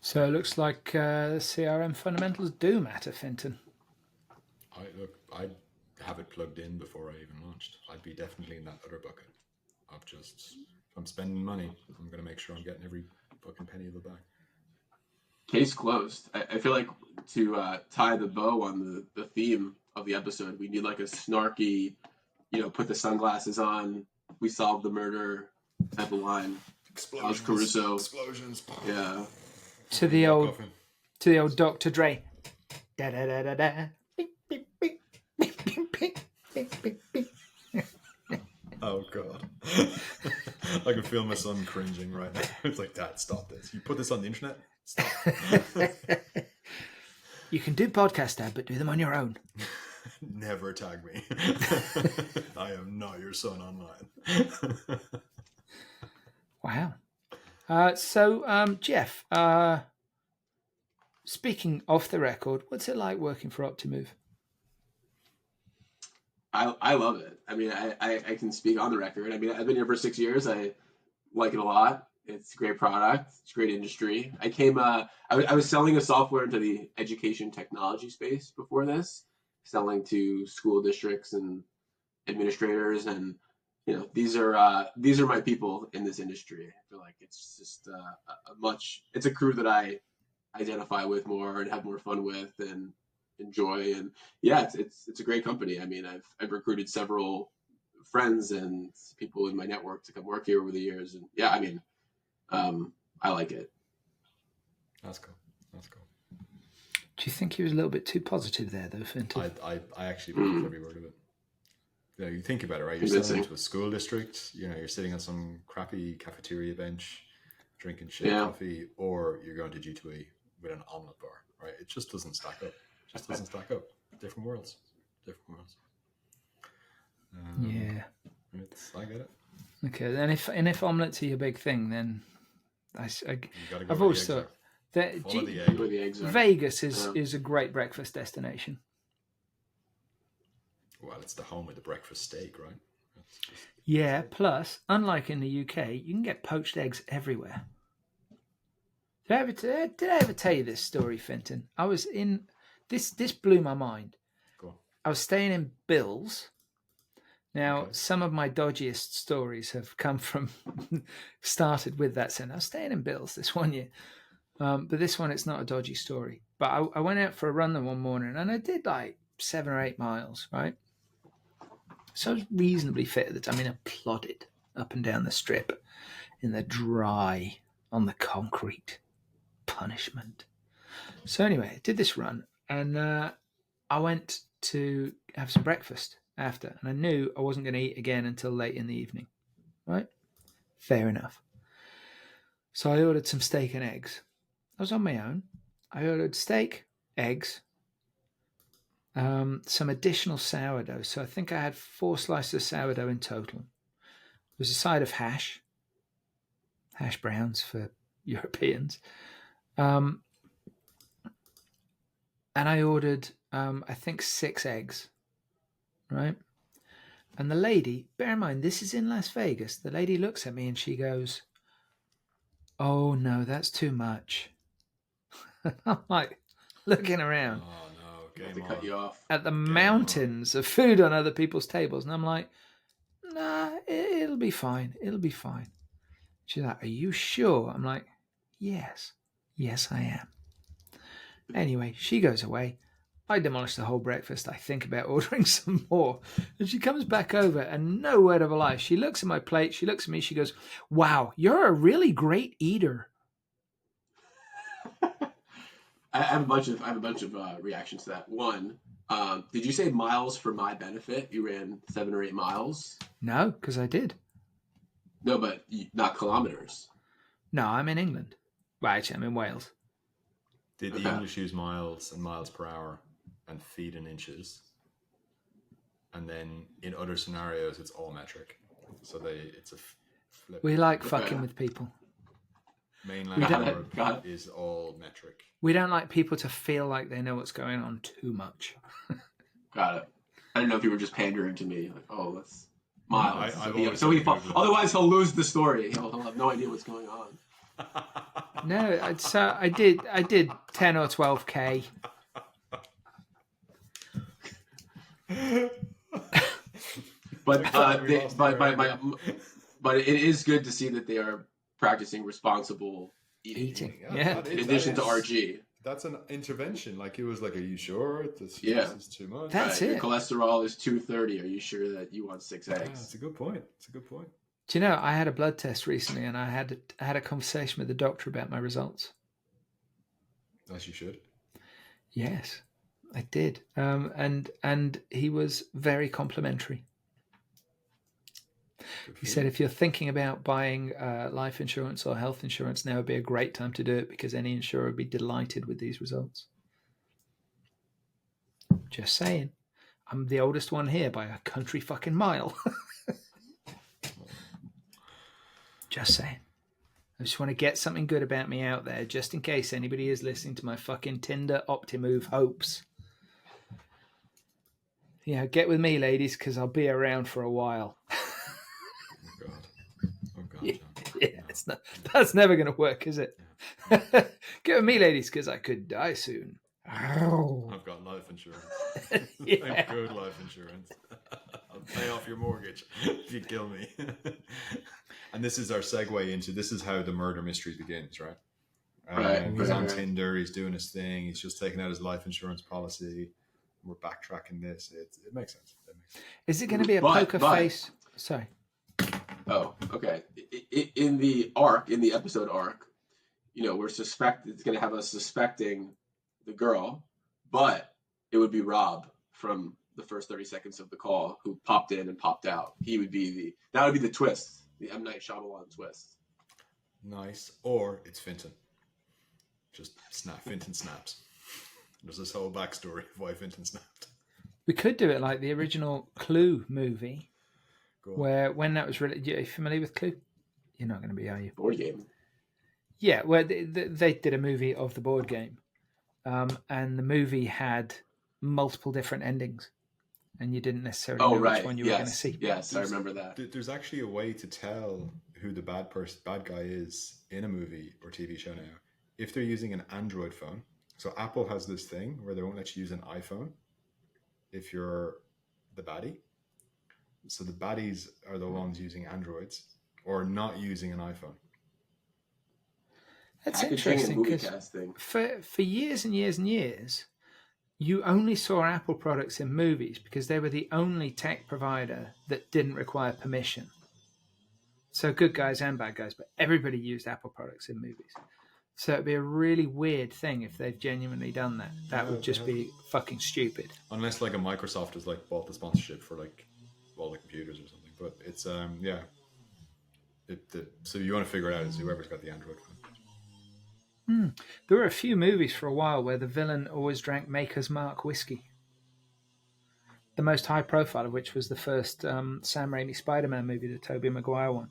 So it looks like CRM fundamentals do matter, Fintan. I have it plugged in before I even launched. I'd be definitely in that other bucket. if I'm spending money, I'm going to make sure I'm getting every fucking penny of it back. Case closed. I feel like to tie the bow on the theme of the episode, we need like a snarky, put the sunglasses on, we solved the murder type of line. Explosions. Caruso. Explosions. Yeah. To the old Dr. Dre. Da da da da da. Beep, beep, beep. Beep, beep, beep. Beep, beep, beep. Oh god. I can feel my son cringing right now. It's like, Dad, stop this. You put this on the internet? Stop. You can do podcasts, Dad, but do them on your own. Never tag me. I am not your son online. Wow. So, Jeff, speaking off the record, what's it like working for Optimove? I love it. I mean, I can speak on the record. I mean, I've been here for 6 years. I like it a lot. It's a great product. It's a great industry. I was selling a software into the education technology space before this, selling to school districts and administrators, and these are my people in this industry. I feel like it's just it's a crew that I identify with more and have more fun with and enjoy. And yeah, it's a great company. I mean, I've recruited several friends and people in my network to come work here over the years, and yeah, I mean, I like it. That's cool. Do you think he was a little bit too positive there, though, Fintan? I actually believe every word of it. You think about it, right? You're selling to a school district. You're sitting on some crappy cafeteria bench, drinking shit coffee, or you're going to G2E with an omelet bar, right? It just doesn't stack up. Different worlds. Yeah. I get it. Okay, then if omelets are your big thing, then I've always thought that Vegas is a great breakfast destination. Well, it's the home of the breakfast steak, right? Yeah, plus, unlike in the UK, you can get poached eggs everywhere. Did I ever tell you this story, Fintan? I was in... This blew my mind. Cool. I was staying in Bill's. Now, some of my dodgiest stories have come from... started with that sense. I was staying in Bill's this one year. But this one, it's not a dodgy story. But I went out for a run the one morning, and I did like 7 or 8 miles, right? So I was reasonably fit at the time. I mean, I plodded up and down the strip in the dry, on the concrete. Punishment. So anyway, I did this run, and I went to have some breakfast after, and I knew I wasn't going to eat again until late in the evening. Right? Fair enough. So I ordered some steak and eggs. I was on my own. I ordered steak, eggs, some additional sourdough. So I think I had 4 slices of sourdough in total. There was a side of hash browns for Europeans. And I ordered, I think 6 eggs, right? And the lady, bear in mind, this is in Las Vegas. The lady looks at me and she goes, "Oh no, that's too much." I'm like looking around. Oh no, Game cut you off at the mountains of food on other people's tables, and I'm like, "Nah, it'll be fine. It'll be fine." She's like, "Are you sure?" I'm like, Yes, I am. Anyway, she goes away. I demolish the whole breakfast. I think about ordering some more. And she comes back over, and no word of a lie. She looks at my plate. She looks at me. She goes, "Wow, you're a really great eater." I have a bunch of reactions to that. One, did you say miles for my benefit? You ran 7 or 8 miles? No, because I did. No, but not kilometers. No, I'm in England. Well, actually, I'm in Wales. Did the English use miles and miles per hour and feet in inches? And then in other scenarios, it's all metric. So it's a flip. We like fucking with people. Mainland Europe is all metric. We don't like people to feel like they know what's going on too much. Got it. I didn't know if you were just pandering to me. Like, oh, that's miles. Otherwise, he'll lose the story. He'll have no idea what's going on. No, so I did 10 or 12K. But But it is good to see that they are practicing responsible Eating. Yeah, Yeah. that in is- addition that to is- RG. That's an intervention. Like he was like, "Are you sure this Yeah. is too much?" That's Your it. cholesterol is 230. Are you sure that you want 6 Yeah, eggs? that's a good point. It's a good point. Do you know, I had a blood test recently, and I had a conversation with the doctor about my results. As you should. Yes, I did. And he was very complimentary. Good for He you. said, if you're thinking about buying life insurance or health insurance, now would be a great time to do it because any insurer would be delighted with these results. Just saying. I'm the oldest one here by a country fucking mile. Just saying. I just want to get something good about me out there, just in case anybody is listening to my fucking Tinder Optimove hopes. Yeah, get with me, ladies, because I'll be around for a while. Oh God. Oh God, Yeah, John. yeah, it's not. That's never going to work, is it? Get with me, ladies, because I could die soon. I've got life insurance. Yeah. I've good life insurance. I'll pay off your mortgage if you kill me. And this is our segue into this is how the murder mystery begins, right? He's on Tinder. He's doing his thing. He's just taking out his life insurance policy. We're backtracking this. It makes sense. It makes sense. Is it going to be a poker face? Sorry. Oh, okay. In the episode arc, it's going to have us suspecting the girl, but it would be Rob from the first 30 seconds of the call who popped in and popped out. That would be the twist, the M. Night Shyamalan twist. Nice. Or it's Fintan. Just Fintan snaps. There's this whole backstory of why Fintan snapped. We could do it like the original Clue movie, where when that was really. Are you familiar with Clue? You're not going to be, are you? Board game. Yeah, where they did a movie of the board game, and the movie had multiple different endings, and you didn't necessarily know which one you were going to see. Yes, I remember that. There's actually a way to tell who the bad guy is in a movie or TV show now if they're using an Android phone. So Apple has this thing where they won't let you use an iPhone if you're the baddie. So the baddies are the ones using Androids or not using an iPhone. That's interesting because for years and years and years, you only saw Apple products in movies because they were the only tech provider that didn't require permission. So good guys and bad guys, but everybody used Apple products in movies. So it'd be a really weird thing if they've genuinely done that. That would just be fucking stupid. Unless like a Microsoft has like bought the sponsorship for like all the computers or something. But it's yeah. So you want to figure it out is whoever's got the Android phone. There were a few movies for a while where the villain always drank Maker's Mark whiskey. The most high profile of which was the first Sam Raimi Spider-Man movie, the Tobey Maguire one,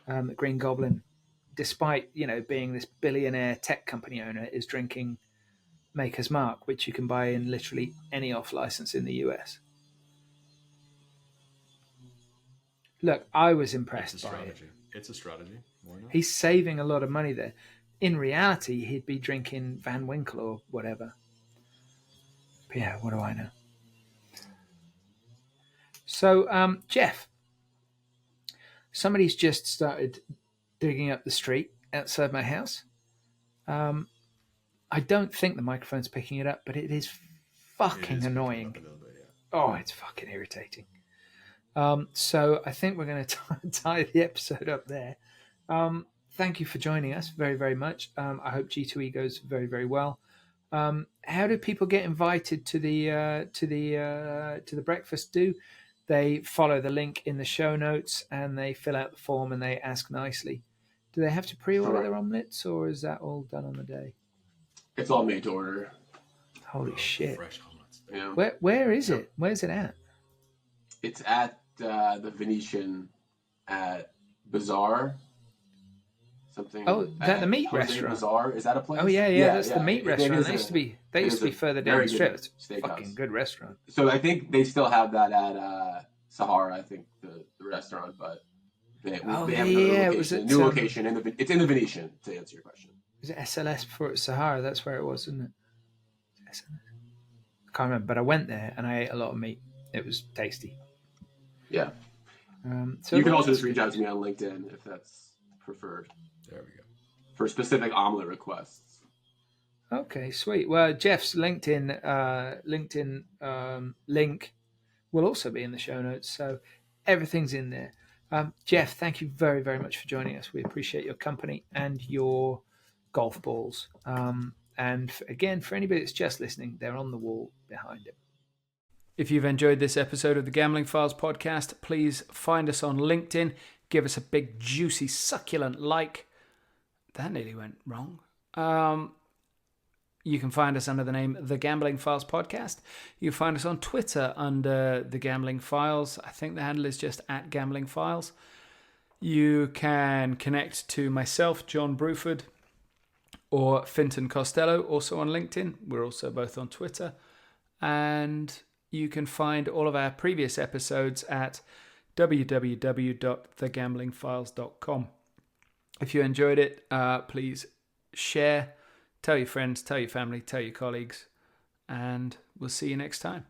the Green Goblin. Despite being this billionaire tech company owner, is drinking Maker's Mark, which you can buy in literally any off license in the US. Look, I was impressed by it. It's a strategy. Why not? He's saving a lot of money there. In reality, he'd be drinking Van Winkle or whatever. But yeah, what do I know? So, Jeff, somebody's just started digging up the street outside my house. I don't think the microphone's picking it up, but it is fucking annoying. A little bit, yeah. Oh, it's fucking irritating. So I think we're going to tie the episode up there. Thank you for joining us very, very much. I hope G2E goes very, very well. How do people get invited to the breakfast? Do they follow the link in the show notes and they fill out the form and they ask nicely? Do they have to pre-order their omelets, or is that all done on the day? It's all made to order. Holy shit! Fresh omelets. Yeah. Where is it? Where's it at? It's at the Venetian at Bazaar. Something. Oh, that the meat Jose restaurant. Bazaar, is that a place? Oh yeah, that's the meat restaurant. They used to be further down the strip. It's a steakhouse. fucking good restaurant. So I think they still have that at Sahara. I think the restaurant, but they have another location. New location it's in the Venetian. To answer your question, was it SLS before it was Sahara? That's where it was, isn't it? SLS. I can't remember, but I went there and I ate a lot of meat. It was tasty. Yeah. So you can also that's just reach good. out to me on LinkedIn if that's preferred There we go. for specific omelet requests. Okay, sweet. Well, Jeff's LinkedIn link will also be in the show notes, so everything's in there. Jeff, thank you very, very much for joining us. We appreciate your company and your golf balls. And again, for anybody that's just listening, they're on the wall behind him. If you've enjoyed this episode of the Gambling Files podcast, please find us on LinkedIn. Give us a big, juicy, succulent like. That nearly went wrong. You can find us under the name The Gambling Files Podcast. You can find us on Twitter under The Gambling Files. I think the handle is just @GamblingFiles. You can connect to myself, John Bruford, or Fintan Costello, also on LinkedIn. We're also both on Twitter. And you can find all of our previous episodes at www.thegamblingfiles.com. If you enjoyed it, please share. Tell your friends, tell your family, tell your colleagues, and we'll see you next time.